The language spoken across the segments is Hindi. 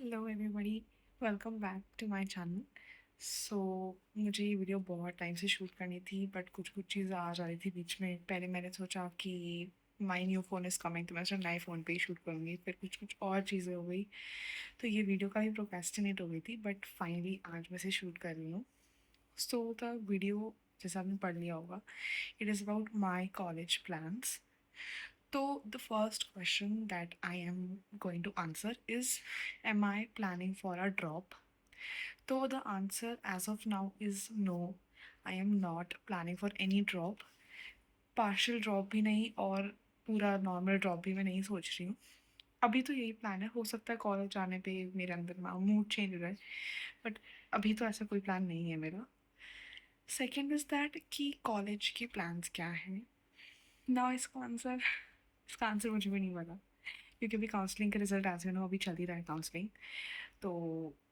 Hello everybody, welcome back to my channel. So मुझे ये वीडियो बहुत टाइम से शूट करनी थी, बट कुछ कुछ चीज़ें आ जा रही थी बीच में। पहले मैंने सोचा कि my new phone is coming, तो मैं सिर्फ नए फ़ोन पे ही शूट करूँगी। फिर कुछ कुछ और चीज़ें हो गई, तो ये वीडियो काफ़ी प्रोक्रेस्टिनेट हो गई थी, बट फाइनली आज मैं इसे शूट कर रही हूँ। सो द वीडियो, जैसा आपने पढ़ लिया होगा, it is about my college plans. So, the first question that I am going to answer is, am I planning for a drop? So, the answer as of now is no, I am not planning for any drop. Partial drop भी नहीं और पूरा नॉर्मल ड्रॉप भी मैं नहीं सोच रही हूँ। अभी तो यही प्लान है, हो सकता है कॉलेज जाने पे मेरे अंदर मूड चेंज हो जाए, बट अभी तो ऐसा कोई प्लान नहीं है मेरा। सेकेंड इज़ दैट कि कॉलेज के प्लान्स क्या हैं ना। इसका आंसर मुझे भी नहीं पता, क्योंकि अभी काउंसलिंग का रिजल्ट ऐसे ना अभी चल ही रहा है काउंसलिंग। तो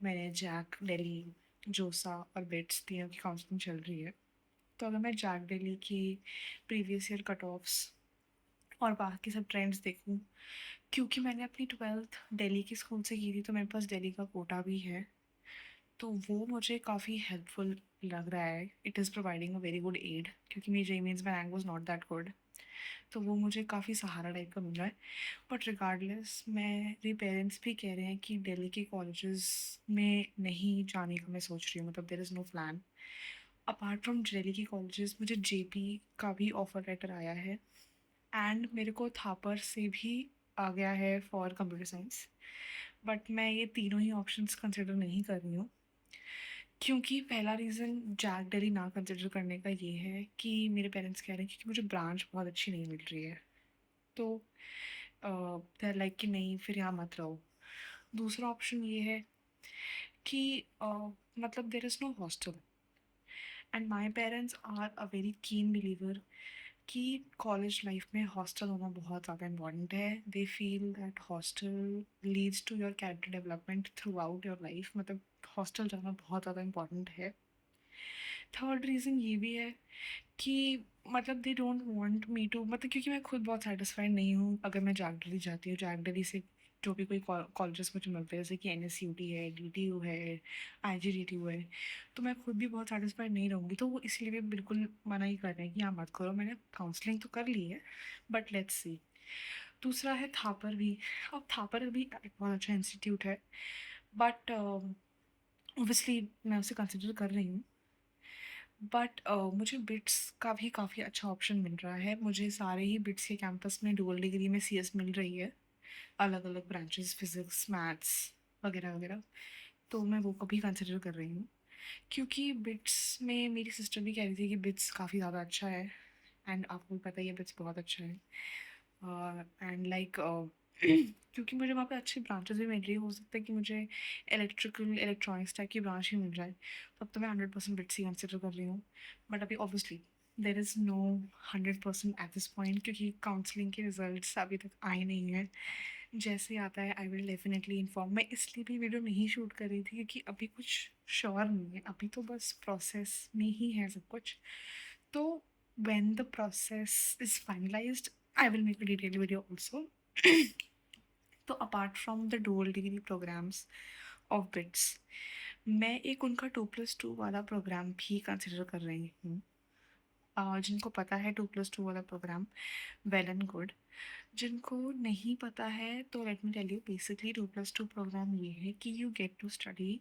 मैंने जैक, दिल्ली, जोसा और बिट्स तीनों की काउंसलिंग चल रही है। तो अगर मैं जैक दिल्ली की प्रीवियस ईयर कट ऑफ्स और बाकी सब ट्रेंड्स देखूं, क्योंकि मैंने अपनी 12th दिल्ली के स्कूल से की थी, तो मेरे पास दिल्ली का कोटा भी है। तो वो मुझे काफ़ी हेल्पफुल लग रहा है। It is providing a very good aid, क्योंकि मेरी जे मीन्स में rank was not that good. तो वो मुझे काफ़ी सहारा टाइप का मिल रहा है। बट रिगार्डलेस, मेरे पेरेंट्स भी कह रहे हैं कि दिल्ली के कॉलेजेस में नहीं जाने का मैं सोच रही हूँ, मतलब there is no plan. Apart from Delhi के कॉलेजेस, मुझे जेपी का भी ऑफर लेटर आया है, एंड मेरे को थापर से भी आ गया है फॉर कंप्यूटर साइंस। बट मैं ये तीनों ही ऑप्शंस कंसिडर नहीं कर रही हूँ, क्योंकि पहला रीज़न जैक दिल्ली ना कंसिडर करने का ये है कि मेरे पेरेंट्स कह रहे हैं क्योंकि मुझे ब्रांच बहुत अच्छी नहीं मिल रही है। तो दे लाइक कि नहीं, फिर यहाँ मत रहो। दूसरा ऑप्शन ये है कि मतलब there is no hostel, and my parents are a very keen believer कि कॉलेज लाइफ में हॉस्टल होना बहुत ज़्यादा इम्पॉर्टेंट है। They feel that hostel leads to your character development throughout your life, मतलब हॉस्टल जाना बहुत ज़्यादा इम्पॉर्टेंट है। थर्ड रीज़न ये भी है कि मतलब they don't want me to, मतलब क्योंकि मैं खुद बहुत सेटिस्फाइड नहीं हूँ अगर मैं जैक दिल्ली जाती हूँ। जैक दिल्ली से जो भी कोई कॉलेजेस मुझे मिलते हैं, जैसे कि NSUT है, DTU है, IGDTU है, तो मैं खुद भी बहुत सेटिस्फाइड नहीं रहूँगी। तो वो इसलिए भी बिल्कुल मना ही कर रहे हैं कि हाँ मत करो। मैंने काउंसलिंग तो कर ली है, बट लेट्स सी। दूसरा है थापर भी। अब थापर भी एक बहुत अच्छा इंस्टीट्यूट है, बट ऑब्वियसली मैं उसे कंसिडर कर रही हूँ। बट मुझे बिट्स का भी काफ़ी अच्छा ऑप्शन मिल रहा है। मुझे सारे ही बिट्स के कैंपस में डुअल डिग्री में CS मिल रही है, अलग अलग ब्रांचेस, फिज़िक्स, मैथ्स वगैरह वगैरह। तो मैं वो को भी कंसिडर कर रही हूँ, क्योंकि बिट्स में मेरी सिस्टर भी कह रही थी कि बिट्स काफ़ी ज़्यादा अच्छा है, एंड आपको भी पता ही है बिट्स बहुत अच्छा है। एंड लाइक क्योंकि मुझे वहाँ पे अच्छी ब्रांचेस भी मिल रही है, हो सकता है कि मुझे इलेक्ट्रिकल इलेक्ट्रॉनिक्स टाइप की ब्रांच ही मिल जाए, तब तो मैं 100% बिट्स ही कंसिडर कर रही हूँ। बट अभी obviously there is no 100% at this point, क्योंकि काउंसलिंग के रिजल्ट्स अभी तक आए नहीं हैं। जैसे ही आता है आई विल डेफिनेटली इन्फॉर्म। मैं इसलिए भी वीडियो नहीं शूट कर रही थी क्योंकि अभी कुछ श्योर नहीं है, अभी तो बस प्रोसेस में ही है सब कुछ। तो when the process is finalized, I will make a detailed video also. तो apart from the dual degree programs of BITS, मैं एक उनका 2+2 वाला प्रोग्राम भी कंसिडर कर रही हूँ। जिनको पता है 2+2 वाला प्रोग्राम, वेल एंड गुड। जिनको नहीं पता है तो let me tell you, basically 2+2 programme ये है कि you get to study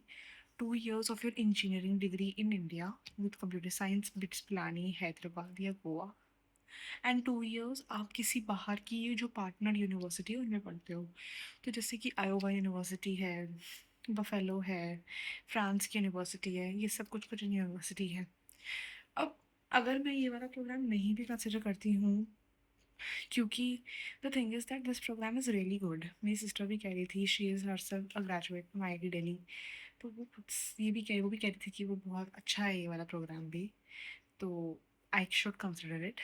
2 years of your engineering degree in India with computer science, BITS Pilani, Hyderabad या गोवा, एंड 2 years आप किसी बाहर की जो पार्टनर यूनिवर्सिटी है उनमें पढ़ते हो। तो जैसे कि आयोवा यूनिवर्सिटी है, बफेलो है, फ्रांस की यूनिवर्सिटी है, ये सब कुछ कुछ यूनिवर्सिटी है। अब अगर मैं ये वाला प्रोग्राम नहीं भी कंसिडर करती हूँ, क्योंकि the thing is that this programme is really good. मेरी सिस्टर भी कह रही थी, she is herself a graduate from IIT Delhi, तो वो भी कह रही थी कि वो बहुत अच्छा है ये वाला प्रोग्राम भी। तो आई शुड कंसिडर इट,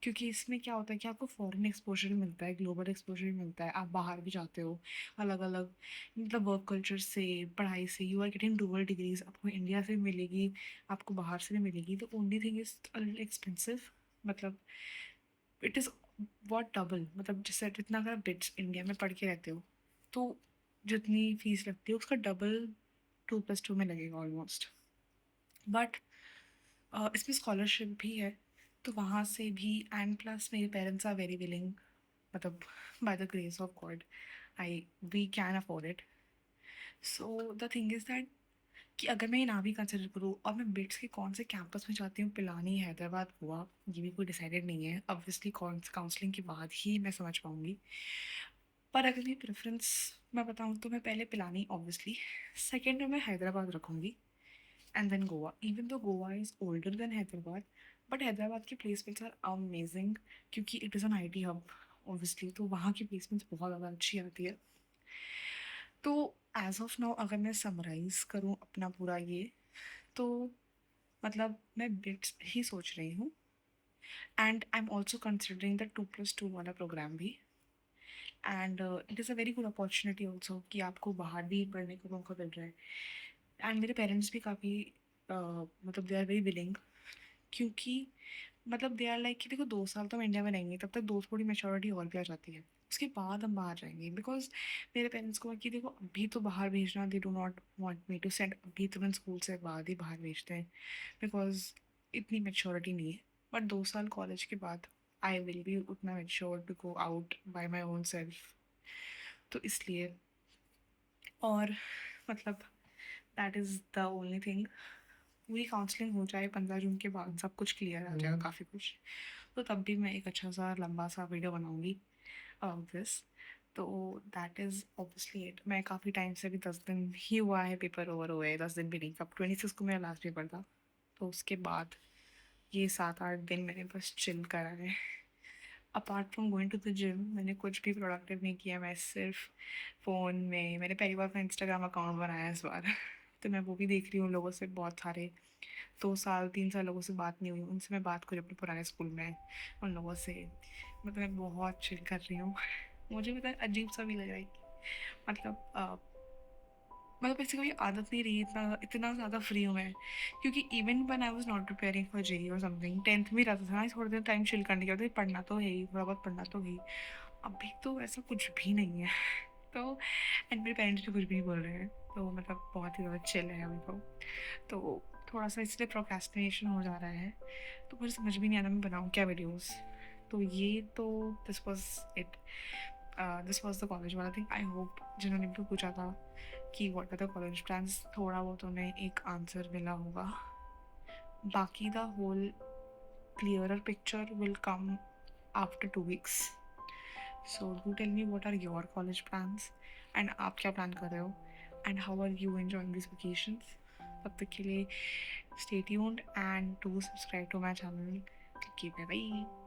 क्योंकि इसमें क्या होता है कि आपको फॉरेन एक्सपोजर भी मिलता है, ग्लोबल एक्सपोजर भी मिलता है, आप बाहर भी जाते हो अलग अलग, मतलब वर्क कल्चर से, पढ़ाई से, you are getting dual degrees. आपको इंडिया से भी मिलेगी, आपको बाहर से भी मिलेगी। तो ओनली थिंग इज़ एक्सपेंसिव, मतलब इट इज़ वॉट डबल, मतलब जैसे जितना अगर बिट्स इंडिया में पढ़ के रहते हो, तो जितनी फ़ीस लगती है उसका डबल 2+2 में लगेगा ऑलमोस्ट। बट इसमें स्कॉलरशिप भी है, तो वहाँ से भी एंड प्लस मेरे पेरेंट्स आर वेरी विलिंग, मतलब by the grace of God I we can afford it. So the thing is that कि अगर मैं ये ना भी कंसिडर करूँ और मैं बिट्स के कौन से कैंपस में जाती हूँ, पिलानी, हैदराबाद, गोवा, ये भी कोई डिसाइडेड नहीं है। ऑब्वियसली काउंसलिंग के बाद ही मैं समझ पाऊँगी। पर अगर मेरी प्रेफरेंस मैं बताऊँ तो मैं पहले पिलानी ऑब्वियसली, सेकंड में मैं हैदराबाद रखूँगी and then Goa. Even though Goa is older than Hyderabad, but Hyderabad की प्लेसमेंट्स आर अमेजिंग क्योंकि it is an IT hub obviously, तो वहाँ की प्लेसमेंट्स बहुत ज़्यादा अच्छी आती है। तो एज ऑफ नाउ अगर मैं समराइज़ करूँ अपना पूरा ये, तो मतलब मैं बिट्स ही सोच रही हूँ and I am also considering the 2+2 वाला प्रोग्राम भी। And it is a very good opportunity also कि आपको बाहर भी पढ़ने का मौका मिल रहा है। एंड मेरे पेरेंट्स भी काफ़ी मतलब दे आर वेरी विलिंग, क्योंकि मतलब दे आर लाइक कि देखो 2 साल तो हम इंडिया में रहेंगे, तब तक दो थोड़ी मेच्योरिटी और भी आ जाती है, उसके बाद हम बाहर जाएंगे। बिकॉज मेरे पेरेंट्स को है कि देखो अभी तो बाहर भेजना, they do not want me to send, अभी तो मैं स्कूल से बाद ही बाहर भेजते हैं बिकॉज इतनी मेच्योरिटी नहीं है। बट 2 साल कॉलेज के बाद आई विल बी उतना mature to go out by my own self, तो इसलिए। और मतलब that is the only thing. पूरी काउंसलिंग हो जाए 15 जून के बाद, सब कुछ क्लियर आ जाएगा काफ़ी कुछ, तो तब भी मैं एक अच्छा सा लंबा सा वीडियो बनाऊंगी दिस। तो दैट इज़ ऑब्वियसली इट। मैं काफ़ी टाइम से, अभी 10 दिन ही हुआ है पेपर ओवर हुए, 10 दिन भी नहीं, कब 26 को मेरा लास्ट पेपर था, तो उसके बाद ये 7-8 दिन मैंने बस चिल करा है। Apart from going to the gym मैंने कुछ भी प्रोडक्टिव नहीं किया। मैं सिर्फ फ़ोन में, मैंने पहली बार अपना इंस्टाग्राम अकाउंट बनाया है इस बार तो मैं वो भी देख रही हूँ लोगों से, बहुत सारे 2 साल 3 साल लोगों से बात नहीं हुई, उनसे मैं बात करी अपने पुराने स्कूल में उन लोगों से। मतलब मैं बहुत चिल कर रही हूँ मुझे पता है अजीब सा भी लग रहा है कि मतलब मतलब ऐसी कोई आदत नहीं रही, इतना इतना ज़्यादा फ्री हूँ मैं। क्योंकि even when I was not preparing for JEE और समथिंग, 10th में रहता था ना, थोड़ी देर टाइम चिल करने के बाद पढ़ना तो है ही, थोड़ा बहुत पढ़ना तो है ही। अभी तो ऐसा कुछ भी नहीं है तो एंड मेरे पेरेंट्स भी कुछ भी नहीं बोल रहे हैं, तो मतलब बहुत ही ज़्यादा चिल है अभी तो थोड़ा सा इसलिए प्रोक्रेस्टिनेशन हो जा रहा है, तो मुझे समझ भी नहीं आ रहा मैं बनाऊँ क्या वीडियोस। तो ये तो this was it, this was the college वाला थिंग। आई होप जिन्होंने भी पूछा था कि what are the college plans, थोड़ा बहुत उन्हें एक आंसर मिला होगा। बाकी the whole clearer picture will come after 2 weeks। So do tell me what are your college plans and आप क्या प्लान कर रहे हो and how are you enjoying this vacations. तब तक के लिए stay tuned and do subscribe to my channel. Bye bye.